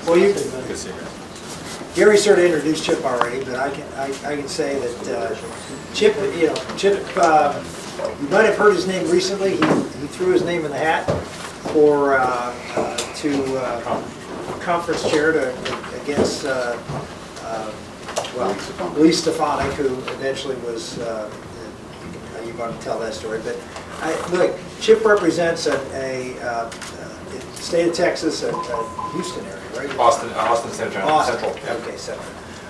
Well, you, Good seeing you. Gary sort of introduced Chip already, but I can say that Chip, Chip, you might have heard his name recently. He threw his name in the hat for conference chair against Lee Stefanik, who eventually was. You want to tell that story, but look, Chip represents a state of Texas, a Houston area, right? Austin, Central. Austin. Okay, Central.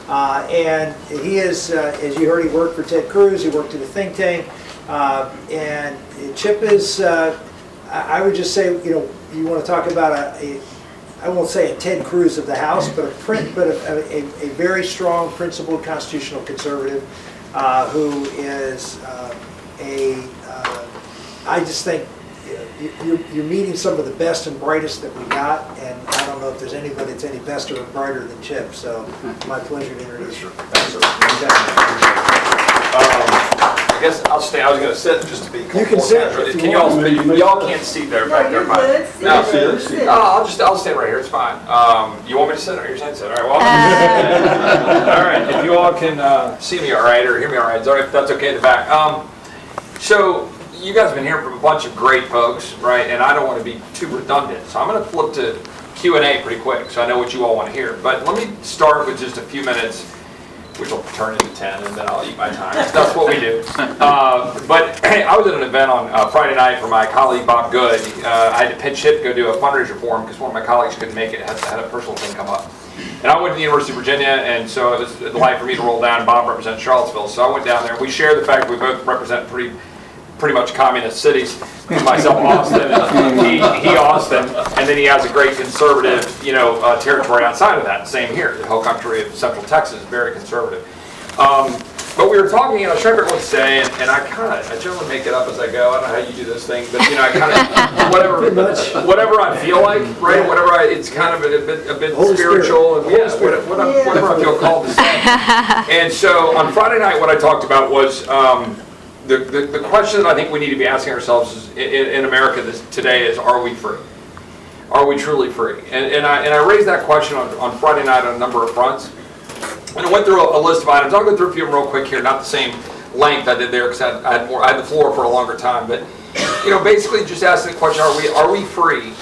And he is, as you heard, he worked for Ted Cruz. He worked at a think tank, and Chip is. I would just say, you want to talk about I won't say a Ted Cruz of the House, but a very strong, principled constitutional conservative who is I just think you're meeting some of the best and brightest that we got, and I don't know if there's anybody that's any bester or brighter than Chip. So, my pleasure to introduce you. I guess I'll stay. I was going to sit just to be. You can sit. Can y'all can't see there back there? No, I'll stand right here. It's fine. You want me to sit, or you're saying sit? All right. Well, all right. If you all can see me all right or hear me all right, that's okay in the back. So you guys have been hearing from a bunch of great folks, right? And I don't want to be too redundant, so I'm going to flip to Q&A pretty quick, so I know what you all want to hear. But let me start with just a few minutes, which will turn into 10, and then I'll eat my time. That's what we do. But I was at an event on Friday night for my colleague Bob Good. I had to pitch hit to go do a fundraiser for him because one of my colleagues couldn't make it. Had a personal thing come up. And I went to the University of Virginia, and so it was a delight for me to roll down. Bob represents Charlottesville, so I went down there. We share the fact that we both represent pretty much communist cities. Myself, Austin, and he Austin, and then he has a great conservative, territory outside of that. Same here, the whole country of Central Texas is very conservative. But we were talking, I was trying to figure out what to say, and I generally make it up as I go. I don't know how you do this thing, but I kind of whatever I feel like, right? It's kind of a bit spiritual, and whatever I feel called to say. And so on Friday night, what I talked about was. The question that I think we need to be asking ourselves is, in America today is, are we free? Are we truly free? And I raised that question on Friday night on a number of fronts. And I went through a list of items. I'll go through a few of them real quick here, not the same length I did there because I had the floor for a longer time. But basically just asking the question, are we free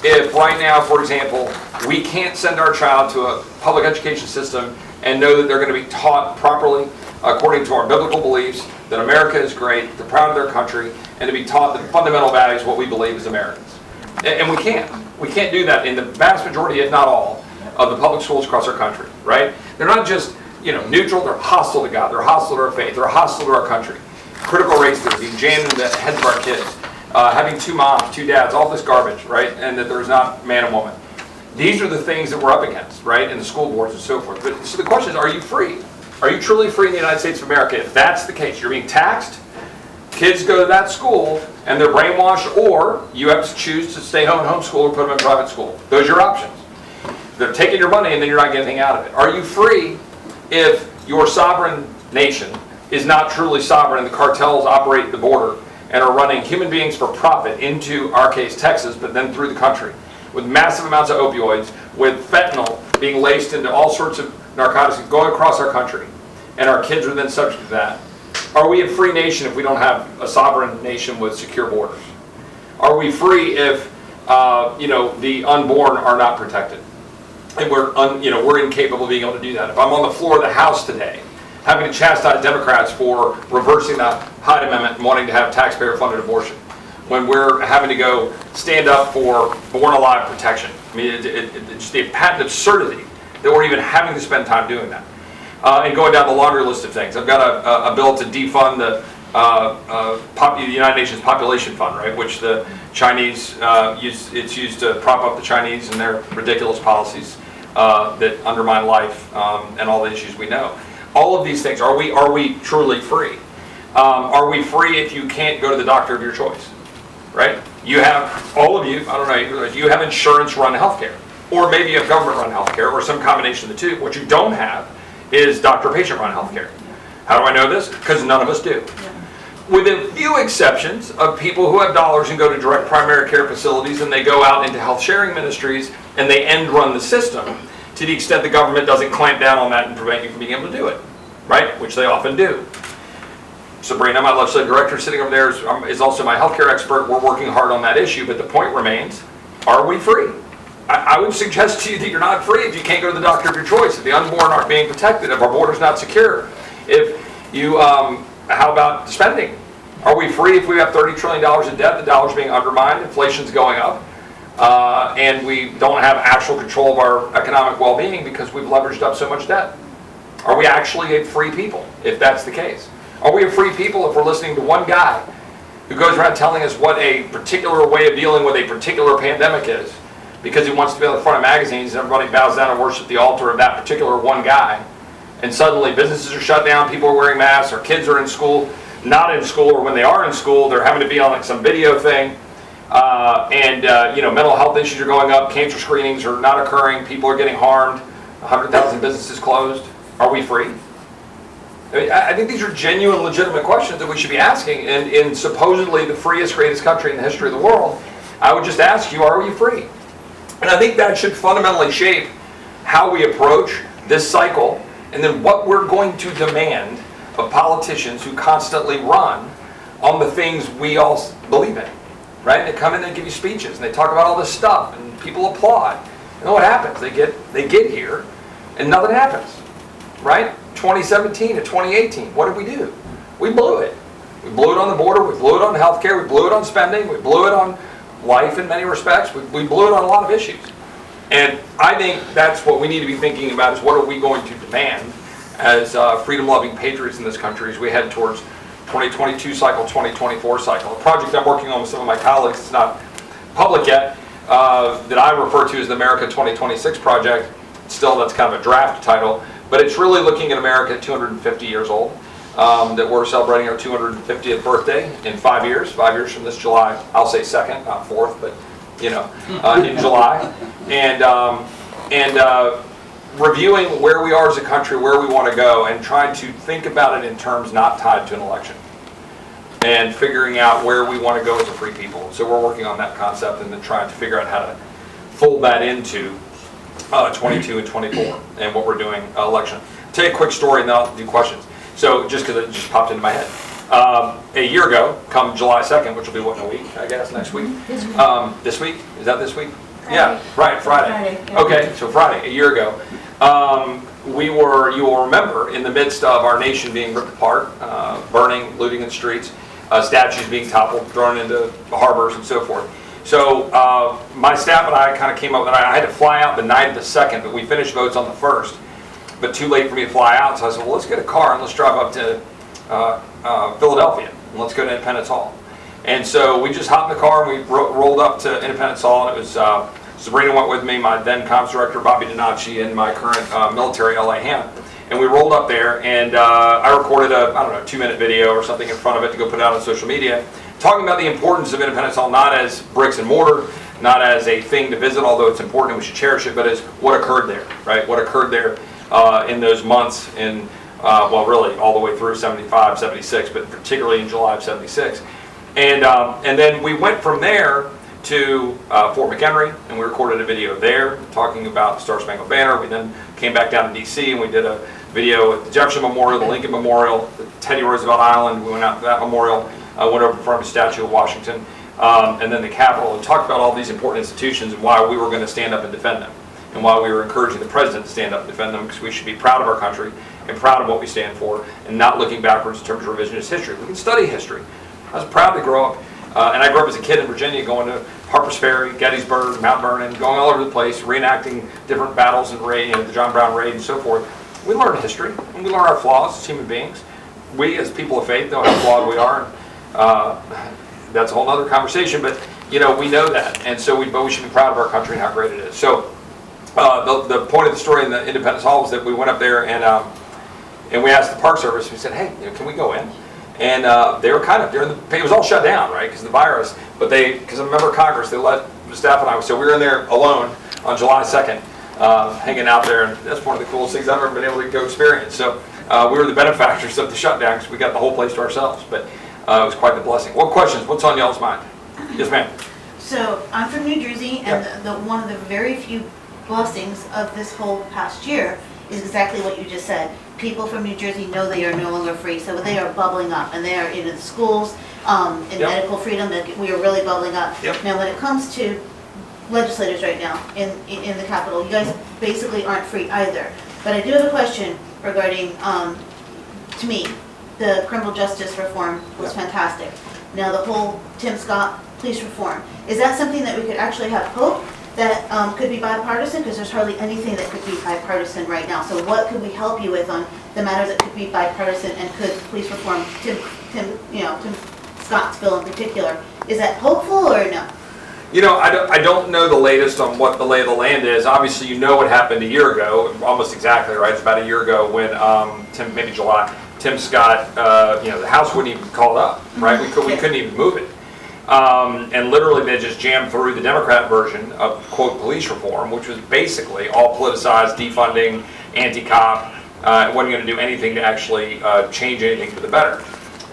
if right now, for example, we can't send our child to a public education system and know that they're going to be taught properly according to our biblical beliefs, that America is great, they're proud of their country, and to be taught the fundamental values of what we believe as Americans. And we can't. We can't do that in the vast majority, if not all, of the public schools across our country, right? They're not just, neutral, they're hostile to God, they're hostile to our faith, they're hostile to our country. Critical race theory being jammed in the heads of our kids, having two moms, two dads, all this garbage, right? And that there's not man and woman. These are the things that we're up against, right? In the school boards and so forth. But so the question is, are you free? Are you truly free in the United States of America? If that's the case, you're being taxed, kids go to that school, and they're brainwashed, or you have to choose to stay home and homeschool or put them in private school. Those are your options. They're taking your money, and then you're not getting anything out of it. Are you free if your sovereign nation is not truly sovereign and the cartels operate at the border and are running human beings for profit into, our case, Texas, but then through the country, with massive amounts of opioids, with fentanyl being laced into all sorts of narcotics going across our country, and our kids are then subject to that? Are we a free nation if we don't have a sovereign nation with secure borders? Are we free if the unborn are not protected, and we're incapable of being able to do that? If I'm on the floor of the House today, having to chastise Democrats for reversing the Hyde Amendment and wanting to have taxpayer-funded abortion, when we're having to go stand up for born alive protection, I mean, it's just the patent absurdity that we're even having to spend time doing that. And going down the laundry list of things. I've got a bill to defund the United Nations Population Fund, right, which the Chinese it's used to prop up the Chinese and their ridiculous policies that undermine life and all the issues we know. All of these things, are we truly free? Are we free if you can't go to the doctor of your choice, right? You have, all of you, I don't know, you have insurance-run healthcare, or maybe you have government-run healthcare, or some combination of the two. What you don't have is doctor-patient-run healthcare. How do I know this? Because none of us do. With a few exceptions of people who have dollars and go to direct primary care facilities and they go out into health sharing ministries and they end run the system. to the extent the government doesn't clamp down on that and prevent you from being able to do it, right? Which they often do. Sabrina, my legislative director sitting over there, is also my healthcare expert. We're working hard on that issue, but the point remains, are we free? I would suggest to you that you're not free if you can't go to the doctor of your choice, if the unborn aren't being protected, if our border's not secure, if you, how about spending? Are we free if we have $30 trillion in debt, the dollar's being undermined, inflation's going up, and we don't have actual control of our economic well-being because we've leveraged up so much debt? Are we actually a free people, if that's the case? Are we a free people if we're listening to one guy who goes around telling us what a particular way of dealing with a particular pandemic is because he wants to be on the front of magazines and everybody bows down and worships the altar of that particular one guy, and suddenly businesses are shut down, people are wearing masks, our kids are in school, not in school, or when they are in school, they're having to be on like some video thing, you know, mental health issues are going up, cancer screenings are not occurring, people are getting harmed, 100,000 businesses closed. Are we free? I think these are genuine, legitimate questions that we should be asking in supposedly the freest, greatest country in the history of the world. I would just ask you, are you free? And I think that should fundamentally shape how we approach this cycle and then what we're going to demand of politicians who constantly run on the things we all believe in, right? They come in and give you speeches and they talk about all this stuff and people applaud. And then what happens? They get here and nothing happens, right? 2017 to 2018, what did we do? We blew it. We blew it on the border, we blew it on healthcare, we blew it on spending, we blew it on life in many respects, we blew it on a lot of issues. And I think that's what we need to be thinking about is what are we going to demand as freedom-loving patriots in this country as we head towards 2022 cycle, 2024 cycle. A project I'm working on with some of my colleagues, it's not public yet, that I refer to as the America 2026 project. Still, that's kind of a draft title. But it's really looking at America at 250 years old, that we're celebrating our 250th birthday in 5 years. 5 years from this July, I'll say 2nd, not 4th, but you know, in July. And reviewing where we are as a country, where we want to go, and trying to think about it in terms not tied to an election. And figuring out where we want to go as a free people. So we're working on that concept and then trying to figure out how to fold that into 22 and 24 and what we're doing election. I'll tell you a quick story and then I'll do questions. So just because it just popped into my head. A year ago, come July 2nd, which will be what, in a week, I guess, next week? This week? Is that this week? Friday. Yeah, right, Friday. Yeah. Okay, so Friday, a year ago. You will remember, in the midst of our nation being ripped apart, burning, looting in the streets, statues being toppled, thrown into harbors and so forth. So my staff and I kind of came up with I had to fly out the night of the 2nd, but we finished votes on the 1st. But too late for me to fly out, so I said, well, let's get a car and let's drive up to Philadelphia, and let's go to Independence Hall. And so we just hopped in the car and we rolled up to Independence Hall, and it was Sabrina went with me, my then comms director, Bobby Donacci, and my current military, L.A. Ham. And we rolled up there, and I recorded a, 2-minute video or something in front of it to go put it out on social media, talking about the importance of Independence Hall, not as bricks and mortar, not as a thing to visit, although it's important and we should cherish it, but as what occurred there, right? What occurred there in those months in, well, really all the way through 75, 76, but particularly in July of 76. And then we went from there to Fort McHenry, and we recorded a video there talking about the Star Spangled Banner. We then came back down to D.C. and we did a video at the Jefferson Memorial, the Lincoln Memorial, the Teddy Roosevelt Island. We went out to that memorial, went over in front of the Statue of Washington, and then the Capitol, and talked about all these important institutions and why we were going to stand up and defend them, and why we were encouraging the president to stand up and defend them, because we should be proud of our country and proud of what we stand for, and not looking backwards in terms of revisionist history. We can study history. I was proud to grow up, and I grew up as a kid in Virginia, going to Harper's Ferry, Gettysburg, Mount Vernon, going all over the place, reenacting different battles and the John Brown raid and so forth. We learn history, and we learn our flaws as human beings. We, as people of faith, know how flawed we are. That's a whole other conversation, but we know that, and so we should be proud of our country and how great it is. So the point of the story in the Independence Hall was that we went up there and we asked the Park Service. We said, hey, can we go in? And they were kind of it was all shut down, right, because of the virus. But because I'm a member of Congress, they let the staff and I. So we were in there alone on July 2nd, hanging out there, and that's one of the coolest things I've ever been able to go experience. So we were the benefactors of the shutdown because we got the whole place to ourselves. But it was quite the blessing. What questions? What's on y'all's mind? Yes, ma'am. So I'm from New Jersey, and one of the very few blessings of this whole past year is exactly what you just said. People from New Jersey know they are no longer free, so they are bubbling up, and they are in the schools, in Yep. medical freedom, we are really bubbling up. Yep. Now, when it comes to legislators right now in the Capitol, you guys basically aren't free either. But I do have a question regarding, to me, the criminal justice reform was fantastic. Now, the whole Tim Scott police reform, is that something that we could actually have hope that could be bipartisan? Because there's hardly anything that could be bipartisan right now. So what could we help you with on the matters that could be bipartisan, and could police reform, Tim Scott's bill in particular, is that hopeful or no? You know, I don't know the latest on what the lay of the land is. Obviously, you know what happened a year ago, almost exactly, right? It's about a year ago when, maybe July, Tim Scott, the House wouldn't even call it up, right? We couldn't even move it. And literally they just jammed through the Democrat version of, quote, police reform, which was basically all politicized, defunding, anti-cop, wasn't going to do anything to actually change anything for the better.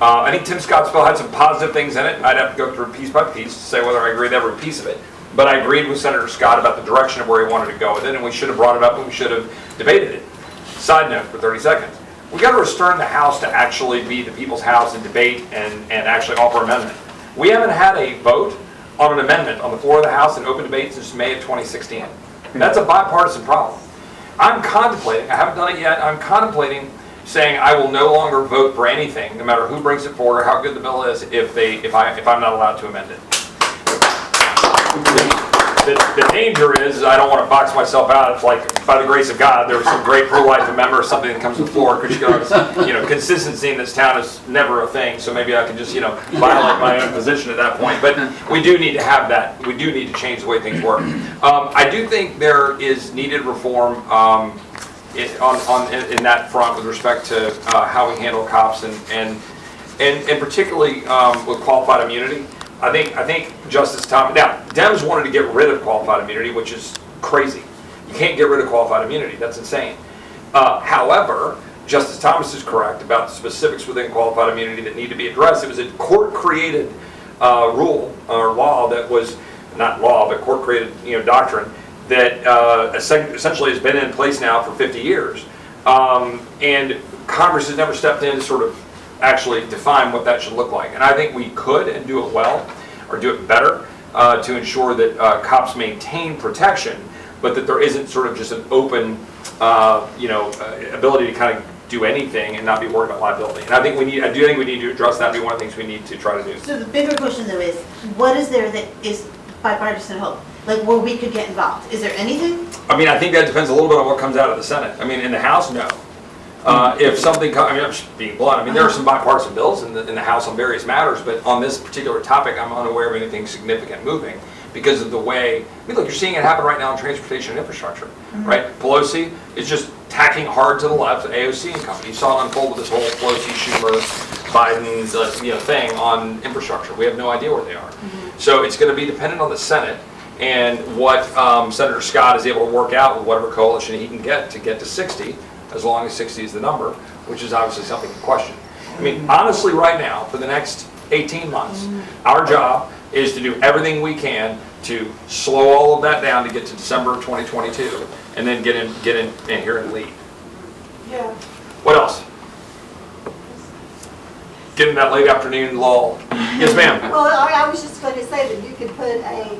I think Tim Scott's bill had some positive things in it. I'd have to go through piece by piece to say whether I agree with every piece of it. But I agreed with Senator Scott about the direction of where he wanted to go with it, and we should have brought it up and we should have debated it. Side note for 30 seconds. We got to return the House to actually be the people's house and debate and actually offer amendment. We haven't had a vote on an amendment on the floor of the House in open debate since May of 2016. That's a bipartisan problem. I'm contemplating, I haven't done it yet, I'm contemplating saying I will no longer vote for anything, no matter who brings it forward or how good the bill is, if I'm not allowed to amend it. The danger is I don't want to box myself out. It's like, by the grace of God, there was some great pro-life amendment or something that comes to the floor, because consistency in this town is never a thing. So maybe I can just violate my own position at that point. But we do need to have that. We do need to change the way things work. I do think there is needed reform in that front with respect to how we handle cops and particularly with qualified immunity. I think Justice Thomas, now, Dems wanted to get rid of qualified immunity, which is crazy. You can't get rid of qualified immunity, that's insane. However, Justice Thomas is correct about the specifics within qualified immunity that need to be addressed. It was a court-created rule or law that was, not law, but court-created doctrine that essentially has been in place now for 50 years. And Congress has never stepped in to sort of actually define what that should look like. And I think we could and do it well, or do it better, to ensure that cops maintain protection, but that there isn't sort of just an open, ability to kind of do anything and not be worried about liability. And I do think we need to address that. It'd be one of the things we need to try to do. So the bigger question though is, what is there that is bipartisan hope? Like where we could get involved? Is there anything? I mean, I think that depends a little bit on what comes out of the Senate. I mean, in the House, no. If something, I'm just being blunt. I mean, there are some bipartisan bills in the House on various matters, but on this particular topic, I'm unaware of anything significant moving because of the way. I mean, look, you're seeing it happen right now in transportation and infrastructure, right? Pelosi is just tacking hard to the left, AOC and company. You saw it unfold with this whole Pelosi, Schumer, Biden's thing on infrastructure. We have no idea where they are. So it's going to be dependent on the Senate and what Senator Scott is able to work out with whatever coalition he can get to 60. As long as 60 is the number, which is obviously something to question. I mean, honestly, right now, for the next 18 months, our job is to do everything we can to slow all of that down to get to December of 2022, and then get in here and lead. Yeah. What else? Get in that late afternoon lull. Yes, ma'am. Well, I was just going to say that you could put a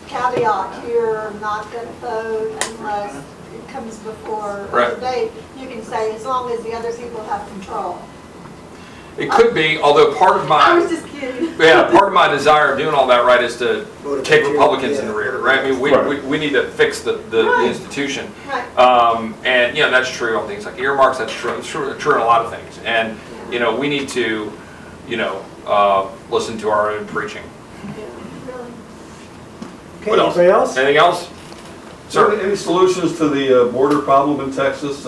caveat here, not going to vote unless it comes before Right. the date. You can say as long as the other people have control. It could be, although part of I was my just kidding. part of my desire of doing all that right is to kick Republicans in the rear, right? I mean, Right. we need to fix the Right. institution. Right. And that's true on things like earmarks. That's true. It's true in a lot of things. And we need to listen to our own preaching. Yeah, really. Okay, What else? anybody else? Anything else? So Sir. any solutions to the border problem in Texas?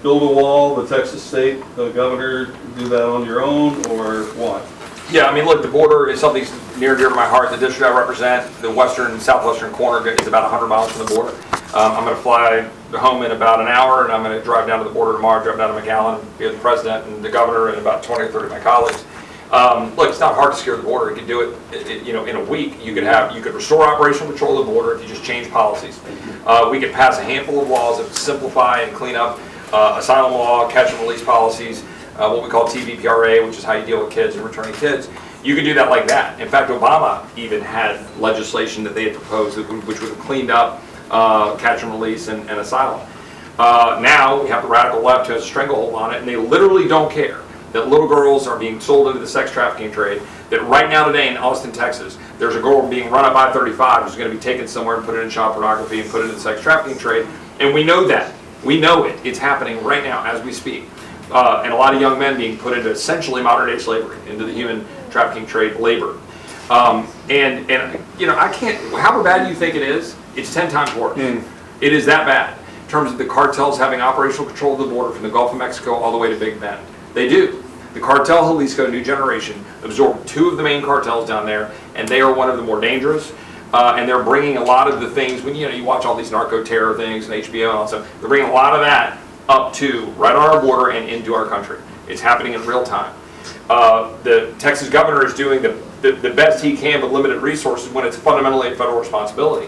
Build a wall, the Texas state governor, do that on your own, or what? Yeah, I mean, look, the border is something near and dear to my heart. The district I represent, the southwestern corner, is about 100 miles from the border. I'm going to fly home in about an hour, and I'm going to drive down to the border tomorrow, drive down to McAllen, be with the president and the governor and about 20 or 30 of my colleagues. Look, it's not hard to secure the border. You could do it, in a week. You could restore operational control of the border if you just change policies. We could pass a handful of laws that would simplify and clean up asylum law, catch and release policies, what we call TVPRA, which is how you deal with kids and returning kids. You could do that like that. In fact, Obama even had legislation that they had proposed which would have cleaned up catch and release and asylum. Now we have the radical left who has a stranglehold on it, and they literally don't care that little girls are being sold into the sex trafficking trade. That right now today in Austin, Texas, there's a girl being run up I-35 who's going to be taken somewhere and put in child pornography and put into the sex trafficking trade. And we know that. We know it. It's happening right now as we speak. And a lot of young men being put into essentially modern day slavery, into the human trafficking trade labor. I can't, however bad you think it is, it's 10 times worse. It is that bad in terms of the cartels having operational control of the border from the Gulf of Mexico all the way to Big Bend. They do. The cartel Jalisco New Generation absorbed 2 of the main cartels down there, and they are one of the more dangerous. And they're bringing a lot of the things, when you watch all these narco terror things and HBO and all that stuff, they're bringing a lot of that up to right on our border and into our country. It's happening in real time. The Texas governor is doing the best he can with limited resources when it's fundamentally a federal responsibility.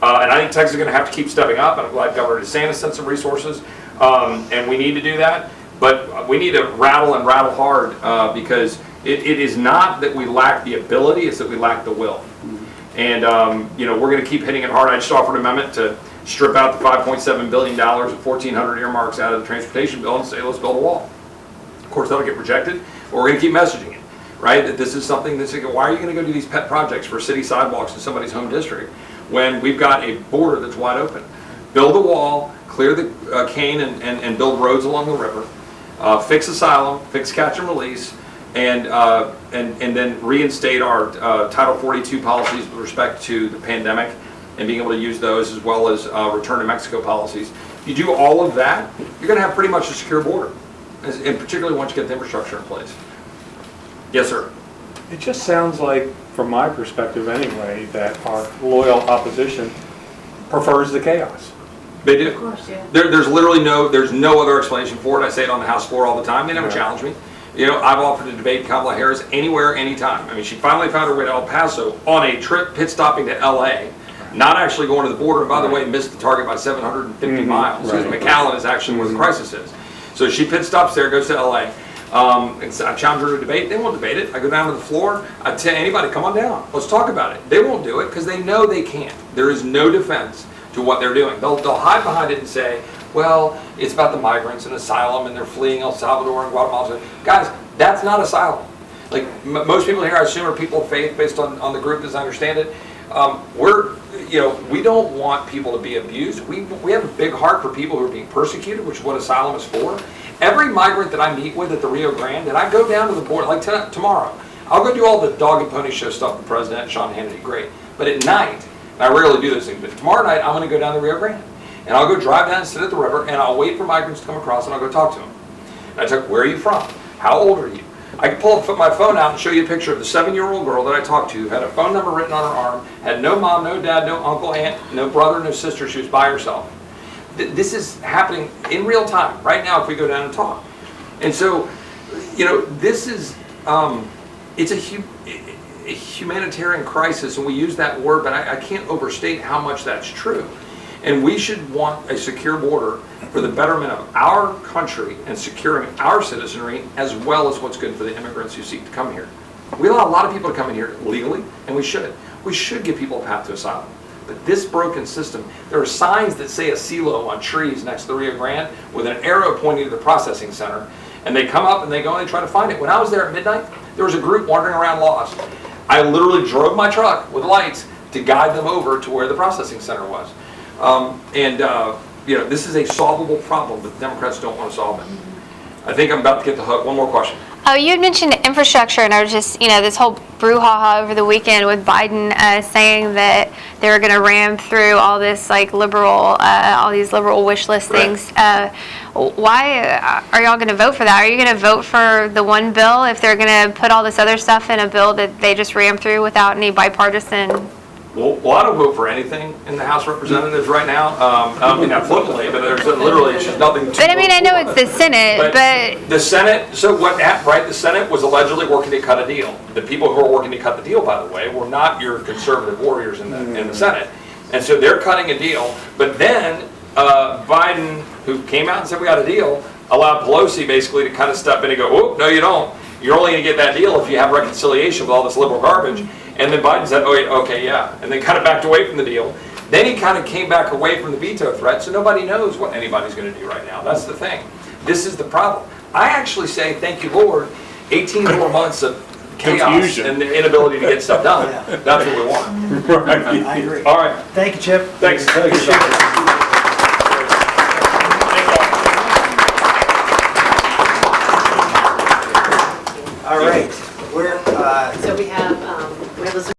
And I think Texas is going to have to keep stepping up, and I'm glad Governor DeSantis sent some resources, and we need to do that. But we need to rattle and rattle hard because it is not that we lack the ability, it's that we lack the will. And we're going to keep hitting it hard. I just offered an amendment to strip out the $5.7 billion of 1,400 earmarks out of the transportation bill and say, let's build a wall. Of course, that'll get rejected, but we're going to keep messaging it, right? That this is something that's, why are you going to go do these pet projects for city sidewalks in somebody's home district when we've got a border that's wide open? Build a wall, clear the cane and build roads along the river. Fix asylum, fix catch and release, and then reinstate our Title 42 policies with respect to the pandemic and being able to use those, as well as return to Mexico policies. If you do all of that, you're going to have pretty much a secure border, and particularly once you get the infrastructure in place. Yes, sir. It just sounds like, from my perspective anyway, that our loyal opposition prefers the chaos. They do. Of course, yeah. There's literally there's no other explanation for it. I say it on the House floor all the time. They never challenge me. I've offered to debate Kamala Harris anywhere, anytime. I mean, she finally found her way to El Paso on a trip pit stopping to LA, not actually going to the border, and by the way, missed the target by 750 miles, because McAllen is actually where the crisis is. So she pit stops there, goes to LA. And so I challenge her to debate. They won't debate it. I go down to the floor. I tell anybody, come on down. Let's talk about it. They won't do it because they know they can't. There is no defense to what they're doing. They'll hide behind it and say, well, it's about the migrants and asylum and they're fleeing El Salvador and Guatemala. Guys, that's not asylum. Like most people here, I assume, are people of faith based on the group as I understand it. We don't want people to be abused. We have a big heart for people who are being persecuted, which is what asylum is for. Every migrant that I meet with at the Rio Grande, and I go down to the border, like tomorrow, I'll go do all the dog and pony show stuff with the president and Sean Hannity, great. But at night, and I rarely do this thing, but tomorrow night I'm going to go down the Rio Grande. And I'll go drive down and sit at the river, and I'll wait for migrants to come across, and I'll go talk to them. And I talk, where are you from? How old are you? I can pull my phone out and show you a picture of the 7-year-old girl that I talked to, who had a phone number written on her arm, had no mom, no dad, no uncle, aunt, no brother, no sister. She was by herself. This is happening in real time, right now, if we go down and talk. And so, this is, it's a humanitarian crisis, and we use that word, but I can't overstate how much that's true. And we should want a secure border for the betterment of our country and securing our citizenry, as well as what's good for the immigrants who seek to come here. We allow a lot of people to come in here legally, and we should. We should give people a path to asylum. But this broken system, there are signs that say asilo on trees next to the Rio Grande with an arrow pointing to the processing center. And they come up and they go and they try to find it. When I was there at midnight, there was a group wandering around lost. I literally drove my truck with lights to guide them over to where the processing center was. This is a solvable problem, but the Democrats don't want to solve it. I think I'm about to get the hook. One more question. Oh, you had mentioned infrastructure, and I was just, this whole brouhaha over the weekend with Biden saying that they were going to ram through all this all these liberal wish list things. Why are y'all going to vote for that? Are you going to vote for the one bill if they're going to put all this other stuff in a bill that they just ram through without any bipartisan Well, I don't vote for anything in the House of Representatives right now. I don't mean that flippantly, but there's literally, it's just nothing to But I mean, I know it's the Senate, but the Senate, so what happened, right, the Senate was allegedly working to cut a deal. The people who were working to cut the deal, by the way, were not your conservative warriors in the Senate. And so they're cutting a deal, but then Biden, who came out and said we got a deal, allowed Pelosi basically to kind of step in and go, oh, no you don't. You're only gonna get that deal if you have reconciliation with all this liberal garbage. And then Biden said, oh, yeah, okay, yeah. And then kind of backed away from the deal. Then he kind of came back away from the veto threat, so nobody knows what anybody's gonna do right now. That's the thing. This is the problem. I actually say, thank you, Lord, 18 more months of chaos Confusion. and the inability to get stuff done. Yeah. That's what we want. Right. I agree. All right, Thank you, Chip. thanks. Appreciate it.